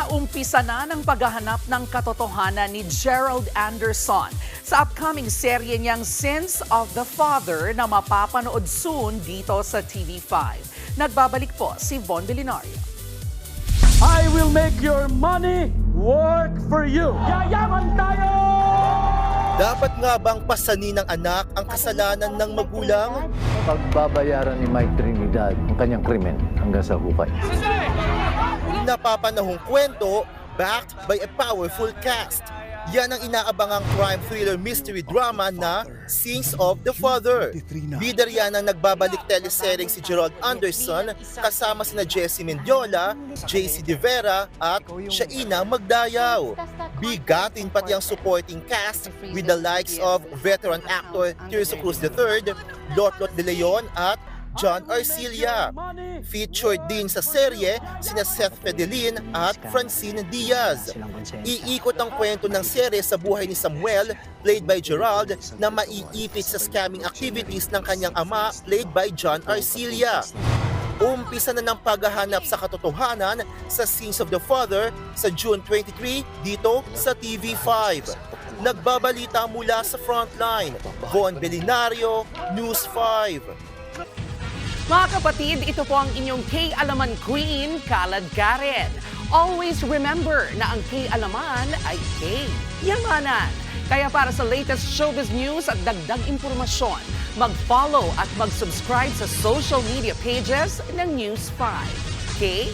Naumpisa na ng paghahanap ng katotohanan ni Gerald Anderson sa upcoming serye niyang Sins of the Father na mapapanood soon dito sa TV5. Nagbabalik po si Von Vilinario. I will make your money work for you. Yayaman tayo! Dapat nga bang pasanin ng anak ang kasalanan ng magulang? Pagbabayaran ni Mike Trinidad ang kanyang krimen hanggang sa hukay. Napapanahong kwento backed by a powerful cast. Yan ang inaabangang crime thriller mystery drama na Sins of the Father. Bida riyan ang nagbabalik telesereng si Gerald Anderson kasama sina Jessie Mendiola, JC De Vera at Shaina Magdayaw. Bigatin pati ang supporting cast with the likes of veteran actor Tirso Cruz III, Lotlot De Leon at John Arcilla. Featured din sa serye sina Seth Fedelin at Francine Diaz. Iikot ang kwento ng serye sa buhay ni Samuel, played by Gerald, na maiipit sa scamming activities ng kanyang ama, played by John Arcilla. Umpisa na ng paghahanap sa katotohanan sa Sins of the Father sa June 23 dito sa TV5. Nagbabalita mula sa Frontline, Von Vilinario, News 5. Mga kapatid, ito po ang inyong K-Alaman Queen, Kalad Karen. Always remember na ang K-Alaman ay K-Yamanan. Kaya para sa latest showbiz news at dagdag impormasyon, mag-follow at mag-subscribe sa social media pages ng News 5. Okay?